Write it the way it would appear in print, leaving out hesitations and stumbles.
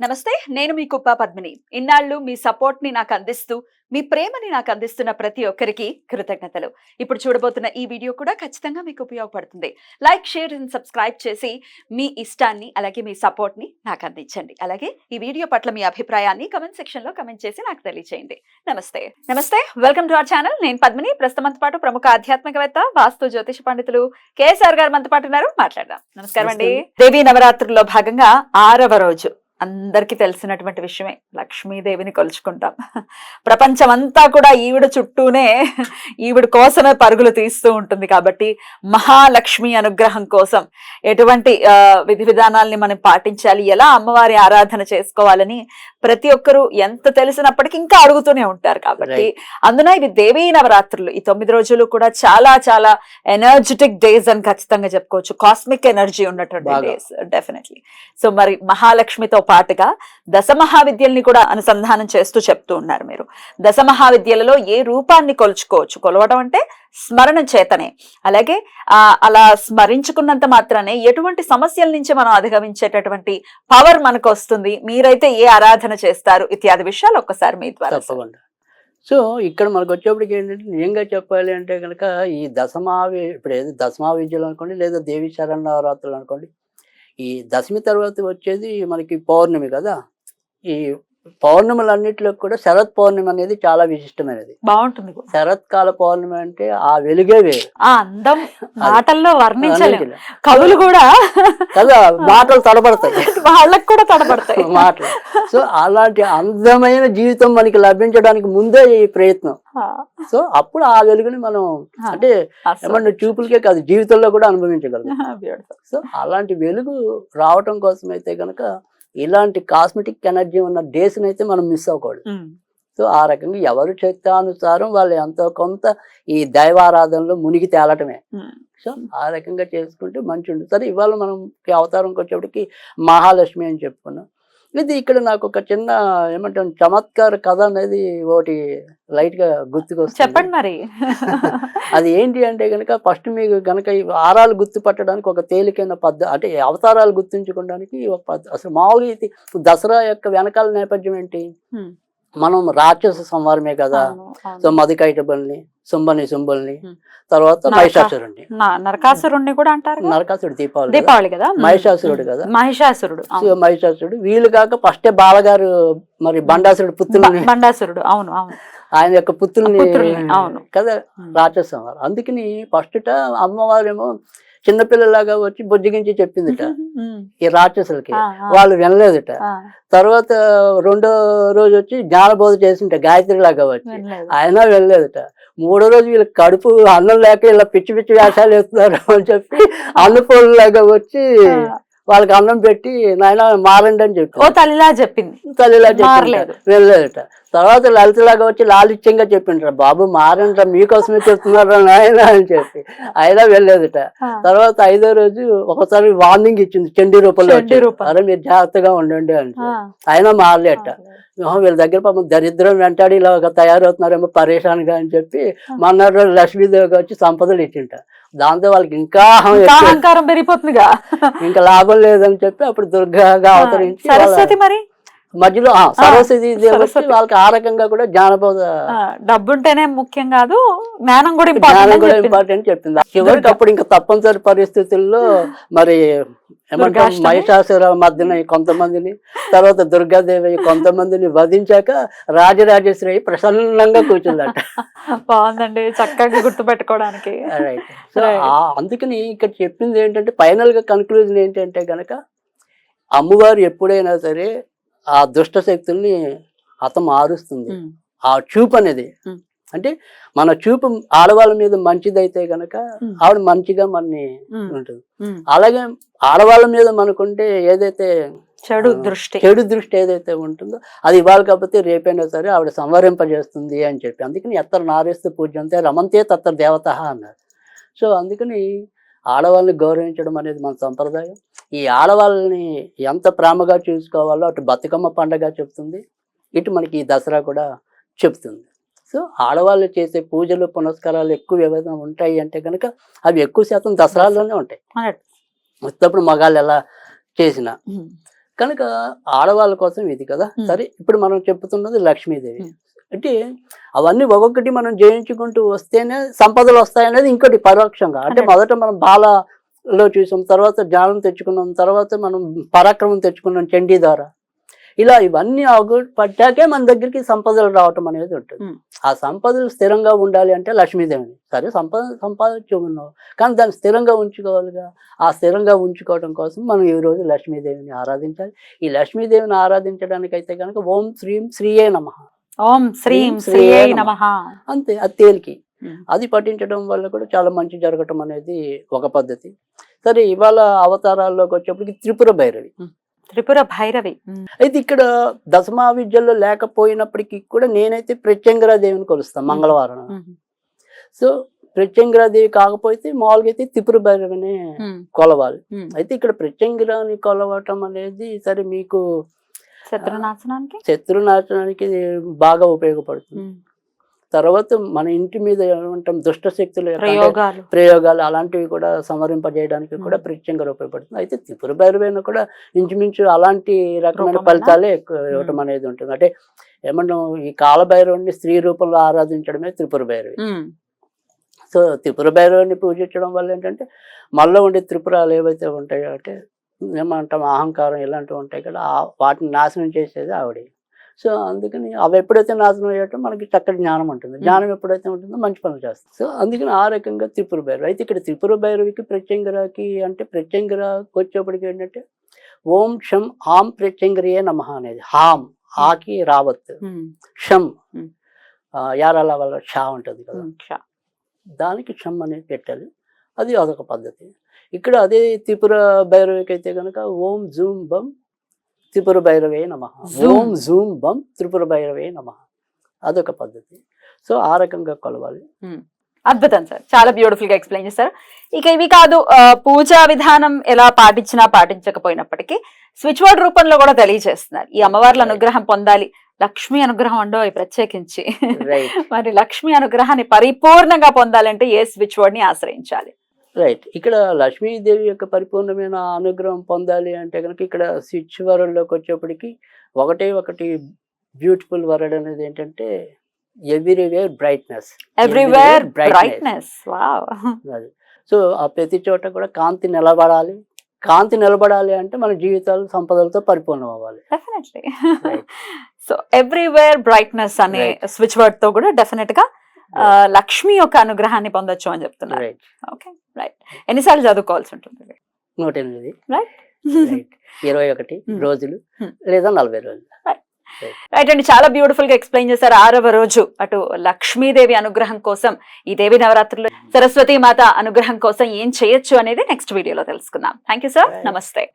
నమస్తే, నేను మీ కుప్ప పద్మిని. ఇన్నాళ్ళు మీ సపోర్ట్ ని నాకు అందిస్తూ, మీ ప్రేమని నాకు అందిస్తున్న ప్రతి ఒక్కరికి కృతజ్ఞతలు. ఇప్పుడు చూడబోతున్న ఈ వీడియో కూడా ఖచ్చితంగా మీకు ఉపయోగపడుతుంది. లైక్, షేర్ అండ్ సబ్స్క్రైబ్ చేసి మీ ఇష్టాన్ని అలాగే మీ సపోర్ట్ ని నాకు అందించండి. అలాగే ఈ వీడియో పట్ల మీ అభిప్రాయాన్ని కమెంట్ సెక్షన్ లో కమెంట్ చేసి నాకు తెలియజేయండి. నమస్తే, వెల్కమ్ టు అవర్ ఛానల్. నేను పద్మిని. ప్రస్తుతంతో పాటు ప్రముఖ ఆధ్యాత్మికవేత్త, వాస్తు జ్యోతిష పండితులు కేఎస్ఆర్ గారు మనతో పాటు ఉన్నారు. మాట్లాడదాం. నమస్కారం అండి. దేవీ నవరాత్రుల్లో భాగంగా 6వ రోజు అందరికీ తెలిసినటువంటి విషయమే, లక్ష్మీదేవిని కొలుచుకుంటాం. ప్రపంచమంతా కూడా ఈవిడ చుట్టూనే ఈవిడ కోసమే పరుగులు తీస్తూ ఉంటుంది. కాబట్టి మహాలక్ష్మి అనుగ్రహం కోసం ఎటువంటి విధి విధానాల్ని మనం పాటించాలి, ఎలా అమ్మవారి ఆరాధన చేసుకోవాలని ప్రతి ఒక్కరూ ఎంత తెలిసినప్పటికీ ఇంకా అడుగుతూనే ఉంటారు. కాబట్టి అందున ఇవి దేవీ నవరాత్రులు, ఈ 9 రోజులు కూడా చాలా చాలా ఎనర్జెటిక్ డేస్ అని ఖచ్చితంగా చెప్పుకోవచ్చు. కాస్మిక్ ఎనర్జీ ఉన్నటువంటి డేస్ డెఫినెట్లీ. సో మరి మహాలక్ష్మితో పాటుగా దశమహావిద్యల్ని కూడా అనుసంధానం చేస్తూ చెప్తూ ఉన్నారు మీరు. దశమహావిద్యలలో ఏ రూపాన్ని కొలుచుకోవచ్చు? కొలవడం అంటే స్మరణ చేతనే. అలాగే అలా స్మరించుకున్నంత మాత్రానే ఎటువంటి సమస్యల నుంచి మనం అధిగమించేటటువంటి పవర్ మనకు వస్తుంది. మీరైతే ఏ ఆరాధన చేస్తారు ఇత్యాది విషయాలు ఒక్కసారి మీ ద్వారా. తప్పకుండా. సో ఇక్కడ మనకు వచ్చేప్పటికి ఏంటంటే, నిజంగా చెప్పాలి అంటే కనుక ఈ ఇప్పుడు ఏదో దశమహావిద్యలు అనుకోండి, లేదా దేవి శరన్నవరాత్రులు అనుకోండి, ఈ దశమి తర్వాత వచ్చేది మనకి పౌర్ణమి కదా. ఈ పౌర్ణములన్నిటిలో కూడా శరత్ పౌర్ణమి అనేది చాలా విశిష్టమైనది, బాగుంటుంది. శరత్కాల పౌర్ణమి అంటే ఆ వెలుగే వేరు, ఆ అందం మాటల్లో వర్ణించలేము. కవులు కూడా కదా మాటలు తడబడతాయి, వాళ్ళకు కూడా తడబడతాయి మాటలు. సో అలాంటి అందమైన జీవితం మనకి లభించడానికి ముందే ఈ ప్రయత్నం. సో అప్పుడు ఆ వెలుగుని మనం అంటే ఏమన్నా చూపులకే కాదు, జీవితంలో కూడా అనుభవించగలం. సో అలాంటి వెలుగు రావటం కోసం అయితే కనుక ఇలాంటి కాస్మెటిక్ ఎనర్జీ ఉన్న డేస్ని అయితే మనం మిస్ అవ్వకూడదు. సో ఆ రకంగా ఎవరు శక్తానుసారం వాళ్ళు ఎంతో కొంత ఈ దైవారాధనలో మునిగి తేలటమే. సో ఆ రకంగా చేసుకుంటే మంచి ఉంటుంది. సరే, ఇవాళ మనం అవతారంకి వచ్చేప్పటికి మహాలక్ష్మి అని చెప్పుకున్నాం. ఇది ఇక్కడ నాకు ఒక చిన్న ఏమంటాం చమత్కార కథ అనేది ఒకటి లైట్ గా గుర్తుకొస్తుంది. చెప్పండి మరి. అది ఏంటి అంటే కనుక, ఫస్ట్ మీకు కనుక ఈ వారాలు గుర్తుపట్టడానికి ఒక తేలికైన పద్ధతి, అంటే అవతారాలు గుర్తుంచుకోవడానికి ఒక పద్ధతి. అసలు మామూలుగా ఇది దసరా యొక్క వెనకాల నేపథ్యం ఏంటి? మనం రాక్షస సంహారమే కదా. సో మధుకైటబుల్ని, శుంభుల్ని, తర్వాత మహిషాసురుడిని. నరకాసురుడిని కూడా అంటారు. నరకాసురుడు దీపావళి కదా, మహిషాసురుడు కదా, మహిషాసురుడు. వీళ్ళు కాక ఫస్టే బాలగారు మరి బండాసురుడు బండాసురుడు, అవును అవును, ఆయన యొక్క పుత్రుల్ని కదా రాక్షస సంహారం. అందుకని ఫస్ట్ అమ్మవారేమో చిన్నపిల్లలాగా వచ్చి బుజ్జగించి చెప్పిందిట ఈ రాక్షసులకి, వాళ్ళు వినలేదుట. తర్వాత రెండో రోజు వచ్చి జ్ఞానబోధ చేసింట గాయత్రి లాగా వచ్చి, ఆయన వెళ్ళలేదుట. మూడో రోజు వీళ్ళకి కడుపు అన్నం లేక ఇలా పిచ్చి పిచ్చి వేషాలు వేస్తున్నారు అని చెప్పి అన్నపూర్ణలాగా వచ్చి వాళ్ళకి అన్నం పెట్టి నాయన మారండి అని చెప్పి తల్లిలా చెప్పింది. వెళ్ళలేదట. తర్వాత లలితలాగా వచ్చి లాలిత్యంగా చెప్పిండ్రా, బాబు మారండ్రా, మీకోసమే చెప్తున్నారా నాయన అని చెప్పి. అయినా వెళ్ళలేదట. తర్వాత 5వ రోజు ఒకసారి వార్నింగ్ ఇచ్చింది చండీ రూపంలో, అరే మీరు జాగ్రత్తగా ఉండండి అని. అయినా మారలేట. వీళ్ళ దగ్గర పాపం దరిద్రం వెంటాడి ఇలా తయారవుతున్నారేమో పరేషాన్గా అని చెప్పి మన్నాడు లక్ష్మీదేవిగా వచ్చి సంపదలు ఇచ్చింట. దాంతో వాళ్ళకి ఇంకా అహంకారం పెరిగిపోతుందిగా, ఇంకా లాభం లేదని చెప్పి అప్పుడు దుర్గాగా అవతరించి సరస్వతి మరి మధ్యలో సరస్వతి వాళ్ళకి ఆ రకంగా కూడా జానపద డబ్బుంటేనే ముఖ్యం కాదు, జ్ఞానం కూడా ఇంపార్టెంట్ చెప్పింది. చివరికి అప్పుడు ఇంకా తప్పనిసరి పరిస్థితుల్లో మరి ఏమంటాం మహిషాసుర మధ్యన కొంతమందిని, తర్వాత దుర్గాదేవి కొంతమందిని వధించాక రాజరాజేశ్వరి ప్రసన్నంగా కూర్చుందట. బాగుందండి, చక్కగా గుర్తుపెట్టుకోవడానికి. సో అందుకని ఇక్కడ చెప్పింది ఏంటంటే, ఫైనల్ గా కన్క్లూజన్ ఏంటంటే గనక, అమ్మవారు ఎప్పుడైనా సరే ఆ దుష్ట శక్తుల్ని మారుస్తుంది. ఆ చూపు అనేది అంటే మన చూపు ఆడవాళ్ళ మీద మంచిదైతే గనక ఆవిడ మంచిగా మనని ఉంటుంది. అలాగే ఆడవాళ్ళ మీద మనకుంటే ఏదైతే చెడు దృష్టి ఏదైతే ఉంటుందో అది ఇవాళ కాకపోతే రేపైనా సరే ఆవిడ సంవరింపజేస్తుంది అని చెప్పి. అందుకని ఎత్తర నారేస్తే పూజ్యంతే రమంతే తత్తర దేవత అన్నారు. సో అందుకని ఆడవాళ్ళని గౌరవించడం అనేది మన సంప్రదాయం. ఈ ఆడవాళ్ళని ఎంత ప్రేమగా చూసుకోవాలో అటు బతుకమ్మ పండగ చెప్తుంది, ఇటు మనకి ఈ దసరా కూడా చెప్తుంది. సో ఆడవాళ్ళు చేసే పూజలు పునస్కారాలు ఎక్కువ ఏవైనా ఉంటాయి అంటే కనుక అవి ఎక్కువ శాతం దసరాల్లోనే ఉంటాయి. మొత్తప్పుడు మగాళ్ళు ఎలా చేసినా కనుక ఆడవాళ్ళ కోసం ఇది కదా. సరే ఇప్పుడు మనం చెప్పుతున్నది లక్ష్మీదేవి. అంటే అవన్నీ ఒక్కొక్కటి మనం జయించుకుంటూ వస్తేనే సంపదలు వస్తాయనేది ఇంకోటి పరోక్షంగా. అంటే మొదట మనం బాలలో చూసాం, తర్వాత జ్ఞానం తెచ్చుకున్నాం, తర్వాత మనం పరాక్రమం తెచ్చుకున్నాం చండీ ద్వారా. ఇలా ఇవన్నీ పట్టాకే మన దగ్గరికి సంపదలు రావటం అనేది ఉంటుంది. ఆ సంపదలు స్థిరంగా ఉండాలి అంటే లక్ష్మీదేవిని. సరే సంపాదించుకున్నావు కానీ దాన్ని స్థిరంగా ఉంచుకోవాలిగా. ఆ స్థిరంగా ఉంచుకోవడం కోసం మనం ఈ రోజు లక్ష్మీదేవిని ఆరాధించాలి. ఈ లక్ష్మీదేవిని ఆరాధించడానికి అయితే కనుక ఓం శ్రీం శ్రీయే నమః, ఓం శ్రీం శ్రీయే నమః అంతే. అది తేలికి. అది పఠించడం వల్ల కూడా చాలా మంచి జరగటం అనేది ఒక పద్ధతి. సరే ఇవాళ అవతారాల్లోకి వచ్చేప్పటికి త్రిపుర భైరవి. త్రిపుర భైరవి అయితే ఇక్కడ దశమా విద్యల్లో లేకపోయినప్పటికీ కూడా నేనైతే ప్రత్యంగరాదేవిని కొలుస్తాను మంగళవారం. సో ప్రత్యంగరాదేవి కాకపోతే మామూలుగా అయితే త్రిపుర భైరవిని కొలవాలి. అయితే ఇక్కడ ప్రత్యంగరాని కొలవటం అనేది సరే మీకు శత్రునాశనానికి బాగా ఉపయోగపడుతుంది. తర్వాత మన ఇంటి మీద ఏమంటాం దుష్ట శక్తులు ప్రయోగాలు అలాంటివి కూడా సమరింపజేయడానికి కూడా ప్రత్యంగా ఉపయోగపడుతుంది. అయితే త్రిపుర భైరవైన కూడా ఇంచుమించు అలాంటి రకమైన ఫలితాలే ఇవ్వటం అనేది ఉంటుంది. అంటే ఏమన్నా ఈ కాలభైరవుని స్త్రీ రూపంలో ఆరాధించడమే త్రిపుర భైరవి. సో త్రిపుర భైరవుని పూజించడం వల్ల ఏంటంటే మనలో ఉండే త్రిపురాలు ఏవైతే ఉంటాయో అంటే ఏమంటాం అహంకారం ఇలాంటివి ఉంటాయి కదా, వాటిని నాశనం చేసేది ఆవిడ. సో అందుకని అవి ఎప్పుడైతే నాశనం అయ్యేటో మనకి చక్కటి జ్ఞానం ఉంటుంది. జ్ఞానం ఎప్పుడైతే ఉంటుందో మంచి పనులు చేస్తాం. సో అందుకని ఆ రకంగా త్రిపుర భైరవి. అయితే ఇక్కడ త్రిపుర భైరవికి ప్రత్యంగరాకి అంటే ప్రత్యంగరాకి వచ్చేప్పటికి ఏంటంటే ఓం షం హాం ప్రత్యంగరియే నమః అనేది. హాం ఆకి రావత్, షం యారాల వల్ల షా ఉంటుంది కదా, దానికి షం అనేది పెట్టాలి. అది అదొక పద్ధతి. ఇక్కడ అదే త్రిపుర భైరవికి అయితే కనుక ఓం జూమ్ బం త్రిపుర భైరవే నమః, ఓం జూమ్ బం త్రిపుర భైరవే నమః, అదొక పద్ధతి. సో ఆ రకంగా కొలవాలి. అద్భుతం సార్, చాలా బ్యూటిఫుల్ గా ఎక్స్ప్లెయిన్ చేస్తారు. ఇక ఇవి కాదు, పూజా విధానం ఎలా పాటించినా పాటించకపోయినప్పటికీ స్విచ్ వర్డ్ రూపంలో కూడా తెలియజేస్తున్నారు. ఈ అమ్మవార్ల అనుగ్రహం పొందాలి, లక్ష్మీ అనుగ్రహం ఉండో ప్రత్యేకించి మరి లక్ష్మీ అనుగ్రహాన్ని పరిపూర్ణంగా పొందాలంటే ఏ స్విచ్ వర్డ్ ని ఆశ్రయించాలి? రైట్. ఇక్కడ లక్ష్మీదేవి యొక్క పరిపూర్ణమైన అనుగ్రహం పొందాలి అంటే కనుక ఇక్కడ స్విచ్ వరల్డ్లోకి వచ్చేప్పటికి ఒకటి బ్యూటిఫుల్ వర్డ్ అనేది ఏంటంటే everywhere brightness. Everywhere brightness. Wow. అది. సో ఆ ప్రతి చోట కూడా కాంతి నిలబడాలి. కాంతి నిలబడాలి అంటే మన జీవితాలు సంపదలతో పరిపూర్ణం అవ్వాలి. డెఫినెట్లీ. సో ఎవ్రీవేర్ బ్రైట్నెస్ అనే స్విచ్ వర్డ్ తో కూడా డెఫినెట్ గా లక్ష్మి యొక్క అనుగ్రహాన్ని పొందొచ్చు అని చెప్తున్నారు. Okay, right. ఎన్నిసార్లు చదువుకోవాల్సి ఉంటుంది? 108. రైట్. 21 రోజులు లేదా 40 రోజులు. రైట్ అండి, చాలా బ్యూటిఫుల్ గా ఎక్స్ప్లెయిన్ చేశారు. 6వ రోజు అటు లక్ష్మీదేవి అనుగ్రహం కోసం, ఈ దేవి నవరాత్రులు సరస్వతి మాత అనుగ్రహం కోసం ఏం చేయొచ్చు అనేది నెక్స్ట్ వీడియోలో తెలుసుకుందాం. థ్యాంక్ యూ సార్, నమస్తే.